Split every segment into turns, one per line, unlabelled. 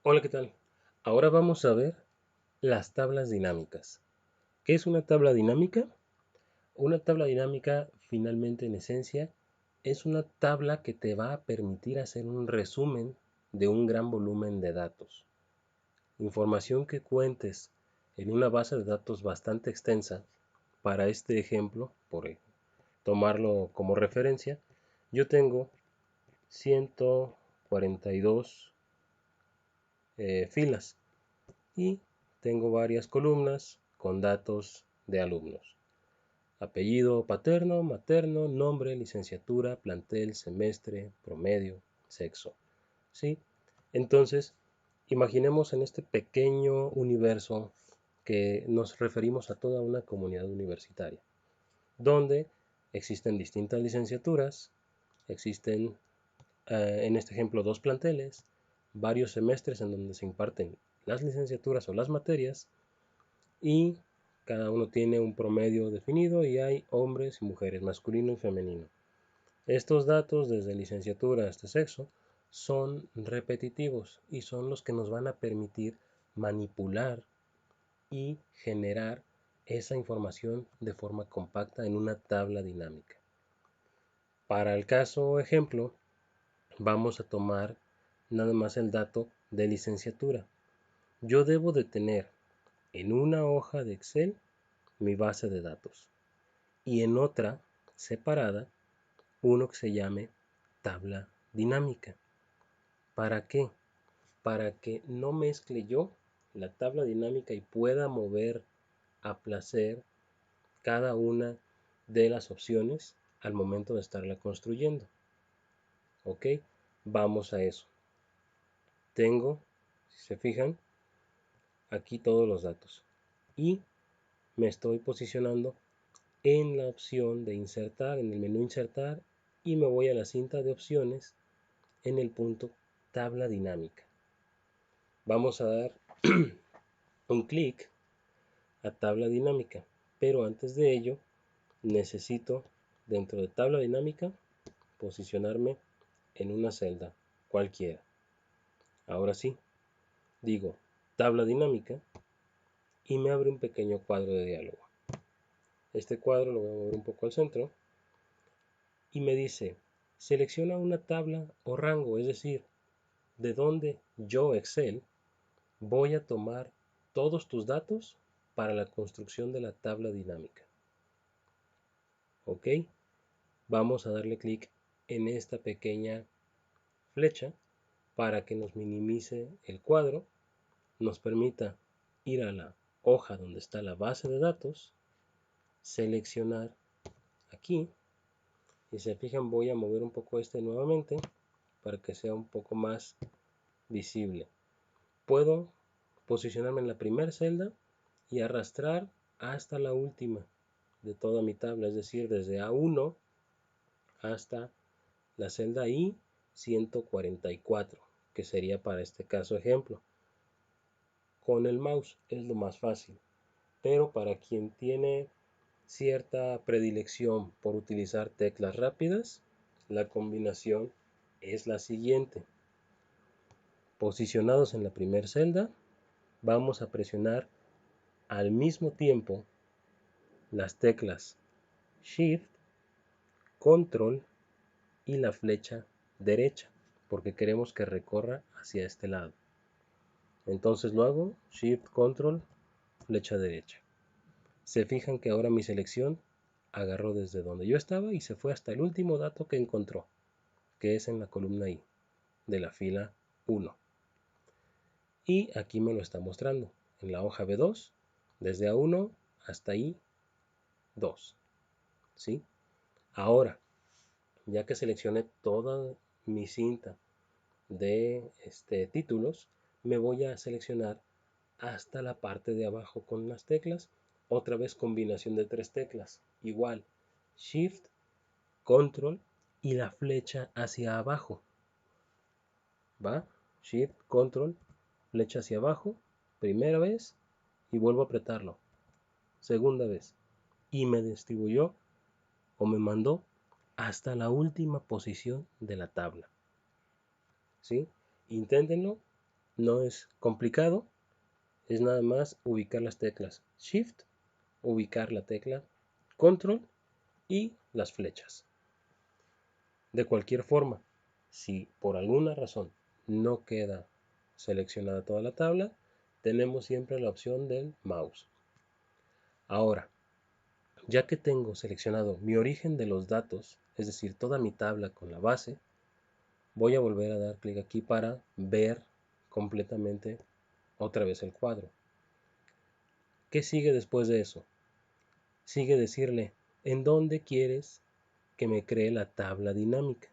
Hola, ¿qué tal? Ahora vamos a ver las tablas dinámicas. ¿Qué es una tabla dinámica? Una tabla dinámica, finalmente, en esencia, es una tabla que te va a permitir hacer un resumen de un gran volumen de datos. Información que cuentes en una base de datos bastante extensa. Para este ejemplo, tomarlo como referencia, yo tengo 142 filas y tengo varias columnas con datos de alumnos. Apellido paterno, materno, nombre, licenciatura, plantel, semestre, promedio, sexo. ¿Sí? Entonces, imaginemos en este pequeño universo que nos referimos a toda una comunidad universitaria, donde existen distintas licenciaturas, existen en este ejemplo dos planteles, varios semestres en donde se imparten las licenciaturas o las materias y cada uno tiene un promedio definido y hay hombres y mujeres, masculino y femenino. Estos datos desde licenciatura hasta sexo son repetitivos y son los que nos van a permitir manipular y generar esa información de forma compacta en una tabla dinámica. Para el caso ejemplo, vamos a tomar nada más el dato de licenciatura. Yo debo de tener en una hoja de Excel mi base de datos y en otra separada uno que se llame tabla dinámica. ¿Para qué? Para que no mezcle yo la tabla dinámica y pueda mover a placer cada una de las opciones al momento de estarla construyendo. ¿Ok? Vamos a eso. Tengo, si se fijan, aquí todos los datos y me estoy posicionando en la opción de insertar, en el menú insertar, y me voy a la cinta de opciones en el punto tabla dinámica. Vamos a dar un clic a tabla dinámica, pero antes de ello necesito dentro de tabla dinámica posicionarme en una celda cualquiera. Ahora sí, digo tabla dinámica y me abre un pequeño cuadro de diálogo. Este cuadro lo voy a mover un poco al centro y me dice, selecciona una tabla o rango, es decir, de donde yo, Excel, voy a tomar todos tus datos para la construcción de la tabla dinámica. ¿Ok? Vamos a darle clic en esta pequeña flecha para que nos minimice el cuadro, nos permita ir a la hoja donde está la base de datos, seleccionar aquí, y se fijan voy a mover un poco este nuevamente para que sea un poco más visible. Puedo posicionarme en la primera celda y arrastrar hasta la última de toda mi tabla, es decir, desde A1 hasta la celda I144, que sería para este caso ejemplo. Con el mouse es lo más fácil, pero para quien tiene cierta predilección por utilizar teclas rápidas, la combinación es la siguiente. Posicionados en la primera celda, vamos a presionar al mismo tiempo las teclas Shift, Control y la flecha derecha, porque queremos que recorra hacia este lado. Entonces lo hago, Shift, Control, flecha derecha. Se fijan que ahora mi selección agarró desde donde yo estaba y se fue hasta el último dato que encontró, que es en la columna I de la fila 1. Y aquí me lo está mostrando en la hoja B2, desde A1 hasta I2. ¿Sí? Ahora, ya que seleccioné toda mi cinta de títulos, me voy a seleccionar hasta la parte de abajo con las teclas. Otra vez combinación de tres teclas. Igual, Shift, Control y la flecha hacia abajo. ¿Va? Shift, Control, flecha hacia abajo. Primera vez y vuelvo a apretarlo. Segunda vez. Y me distribuyó o me mandó hasta la última posición de la tabla. ¿Sí? Inténtenlo No es complicado, es nada más ubicar las teclas Shift, ubicar la tecla Control y las flechas. De cualquier forma, si por alguna razón no queda seleccionada toda la tabla, tenemos siempre la opción del mouse. Ahora, ya que tengo seleccionado mi origen de los datos, es decir, toda mi tabla con la base, voy a volver a dar clic aquí para ver completamente otra vez el cuadro. ¿Qué sigue después de eso? Sigue decirle, ¿en dónde quieres que me cree la tabla dinámica?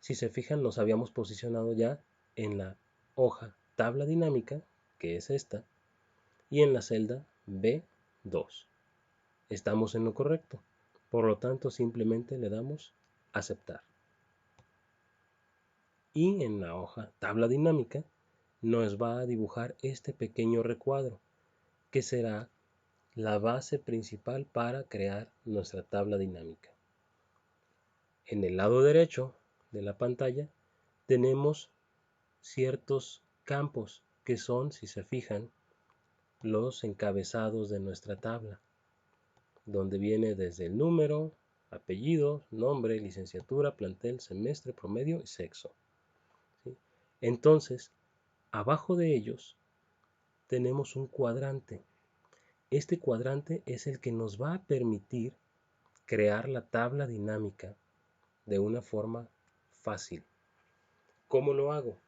Si se fijan, nos habíamos posicionado ya en la hoja tabla dinámica, que es esta, y en la celda B2. Estamos en lo correcto. Por lo tanto, simplemente le damos aceptar. Y en la hoja tabla dinámica nos va a dibujar este pequeño recuadro, que será la base principal para crear nuestra tabla dinámica. En el lado derecho de la pantalla tenemos ciertos campos que son, si se fijan, los encabezados de nuestra tabla, donde viene desde el número, apellido, nombre, licenciatura, plantel, semestre, promedio y sexo. ¿Sí? Entonces, abajo de ellos tenemos un cuadrante. Este cuadrante es el que nos va a permitir crear la tabla dinámica de una forma fácil. ¿Cómo lo hago?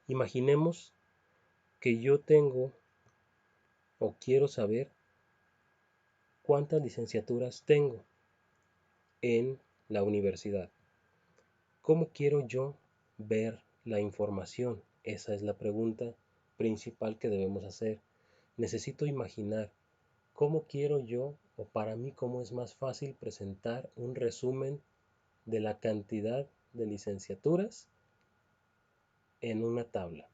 Imaginemos que yo tengo o quiero saber cuántas licenciaturas tengo en la universidad. ¿Cómo quiero yo ver la información? Esa es la pregunta principal que debemos hacer. Necesito imaginar cómo quiero yo, o para mí cómo es más fácil presentar un resumen de la cantidad de licenciaturas en una tabla.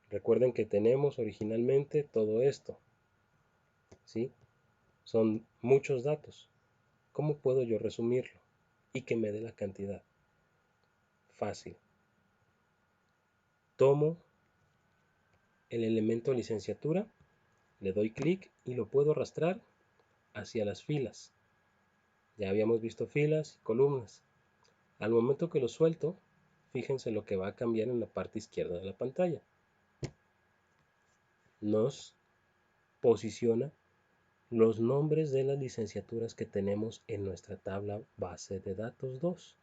Recuerden que tenemos originalmente todo esto, ¿sí? Son muchos datos. ¿Cómo puedo yo resumirlo y que me dé la cantidad? Fácil. Tomo el elemento licenciatura, le doy clic y lo puedo arrastrar hacia las filas. Ya habíamos visto filas y columnas. Al momento que lo suelto, fíjense lo que va a cambiar en la parte izquierda de la pantalla. Nos posiciona los nombres de las licenciaturas que tenemos en nuestra tabla base de datos 2.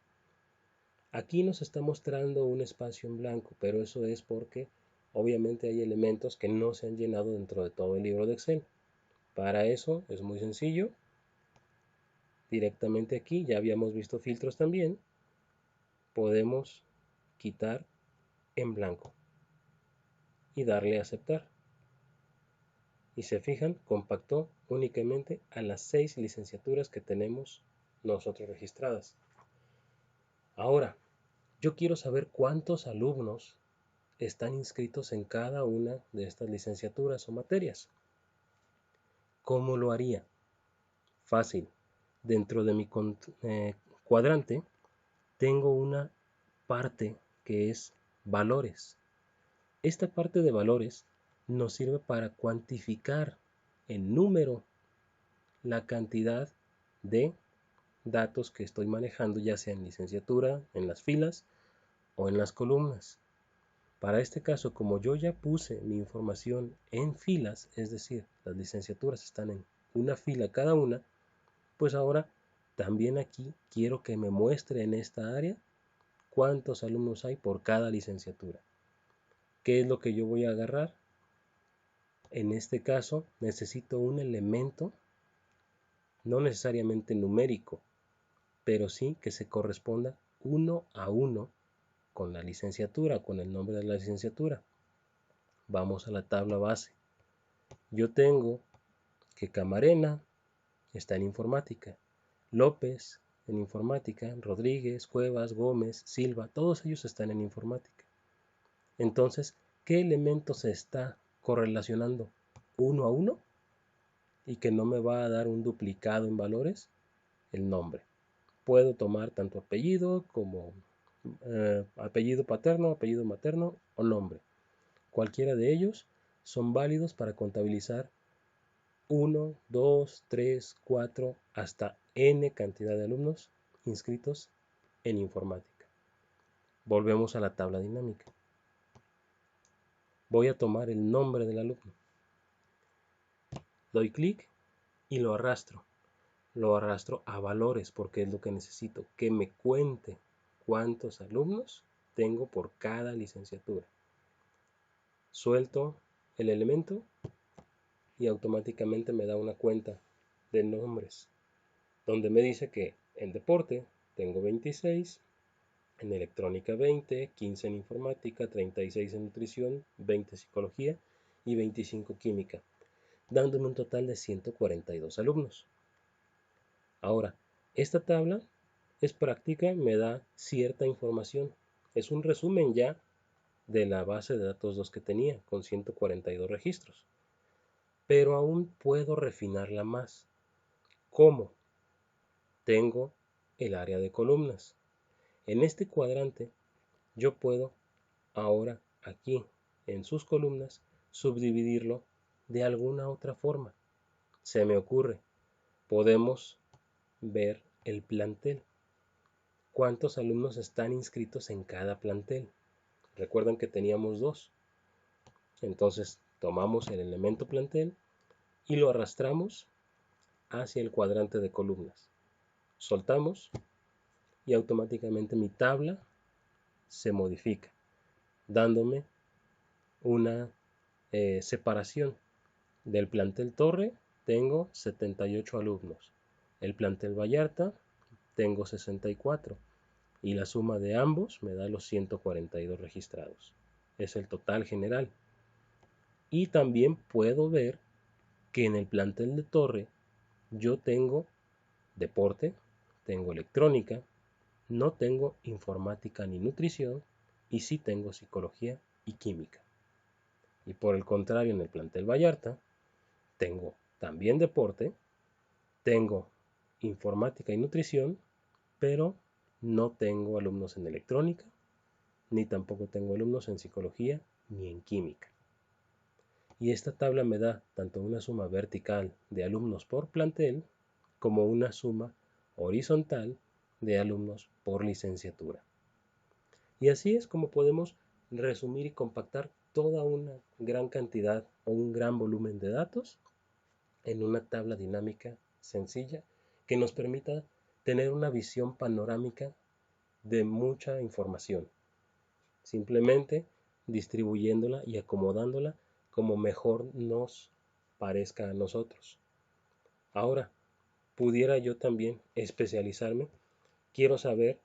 Aquí nos está mostrando un espacio en blanco, pero eso es porque obviamente hay elementos que no se han llenado dentro de todo el libro de Excel. Para eso es muy sencillo. Directamente aquí, ya habíamos visto filtros también, podemos quitar en blanco y darle a aceptar. Y se fijan, compactó únicamente a las 6 licenciaturas que tenemos nosotros registradas. Ahora, yo quiero saber cuántos alumnos están inscritos en cada una de estas licenciaturas o materias. ¿Cómo lo haría? Fácil. Dentro de mi cuadrante tengo una parte que es valores. Esta parte de valores nos sirve para cuantificar en número la cantidad de datos que estoy manejando, ya sea en licenciatura, en las filas o en las columnas. Para este caso, como yo ya puse mi información en filas, es decir, las licenciaturas están en una fila cada una, pues ahora también aquí quiero que me muestre en esta área cuántos alumnos hay por cada licenciatura. ¿Qué es lo que yo voy a agarrar? En este caso necesito un elemento, no necesariamente numérico, pero sí que se corresponda uno a uno con la licenciatura, con el nombre de la licenciatura. Vamos a la tabla base. Yo tengo que Camarena está en informática, López en informática, Rodríguez, Cuevas, Gómez, Silva, todos ellos están en informática. Entonces, ¿qué elemento se está correlacionando uno a uno y que no me va a dar un duplicado en valores? El nombre. Puedo tomar tanto apellido como apellido paterno, apellido materno o nombre. Cualquiera de ellos son válidos para contabilizar 1, 2, 3, 4, hasta n cantidad de alumnos inscritos en informática. Volvemos a la tabla dinámica. Voy a tomar el nombre del alumno. Doy clic y lo arrastro. Lo arrastro a valores porque es lo que necesito, que me cuente cuántos alumnos tengo por cada licenciatura. Suelto el elemento y automáticamente me da una cuenta de nombres, donde me dice que en deporte tengo 26, en electrónica 20, 15 en informática, 36 en nutrición, 20 psicología y 25 química, dándome un total de 142 alumnos. Ahora, esta tabla es práctica, me da cierta información. Es un resumen ya de la base de datos 2 que tenía, con 142 registros. Pero aún puedo refinarla más. ¿Cómo? Tengo el área de columnas. En este cuadrante yo puedo ahora aquí en sus columnas subdividirlo de alguna otra forma. Se me ocurre, podemos ver el plantel. ¿Cuántos alumnos están inscritos en cada plantel? Recuerdan que teníamos 2. Entonces tomamos el elemento plantel y lo arrastramos hacia el cuadrante de columnas. Soltamos y automáticamente mi tabla se modifica, dándome una separación. Del plantel Torre tengo 78 alumnos. El plantel Vallarta tengo 64. Y la suma de ambos me da los 142 registrados. Es el total general. Y también puedo ver que en el plantel de Torre yo tengo deporte, tengo electrónica, no tengo informática ni nutrición y sí tengo psicología y química. Y por el contrario, en el plantel Vallarta tengo también deporte, tengo informática y nutrición, pero no tengo alumnos en electrónica, ni tampoco tengo alumnos en psicología ni en química. Y esta tabla me da tanto una suma vertical de alumnos por plantel como una suma horizontal de alumnos por licenciatura. Y así es como podemos resumir y compactar toda una gran cantidad o un gran volumen de datos en una tabla dinámica sencilla que nos permita tener una visión panorámica de mucha información, simplemente distribuyéndola y acomodándola como mejor nos parezca a nosotros. Ahora, pudiera yo también especializarme. Quiero saber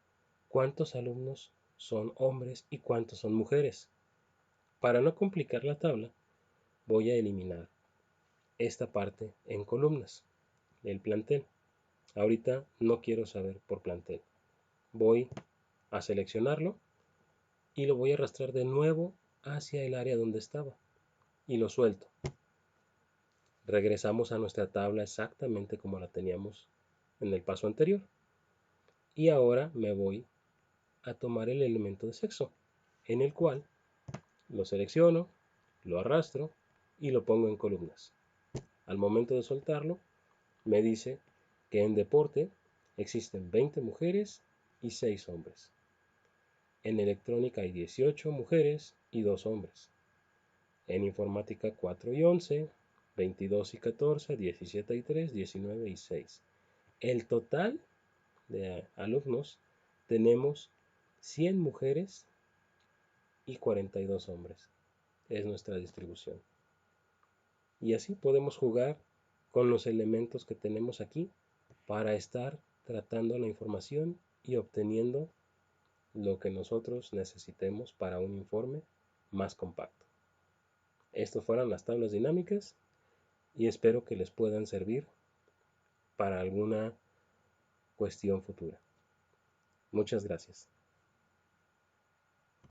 cuántos alumnos son hombres y cuántos son mujeres. Para no complicar la tabla, voy a eliminar esta parte en columnas, el plantel. Ahorita no quiero saber por plantel. Voy a seleccionarlo y lo voy a arrastrar de nuevo hacia el área donde estaba y lo suelto. Regresamos a nuestra tabla exactamente como la teníamos en el paso anterior. Y ahora me voy a tomar el elemento de sexo, en el cual lo selecciono, lo arrastro y lo pongo en columnas. Al momento de soltarlo, me dice que en deporte existen 20 mujeres y 6 hombres. En electrónica hay 18 mujeres y 2 hombres. En informática 4 y 11, 22 y 14, 17 y 3, 19 y 6. El total de alumnos tenemos 100 mujeres y 42 hombres. Es nuestra distribución. Y así podemos jugar con los elementos que tenemos aquí para estar tratando la información y obteniendo lo que nosotros necesitemos para un informe más compacto. Estas fueron las tablas dinámicas y espero que les puedan servir para alguna cuestión futura. Muchas gracias.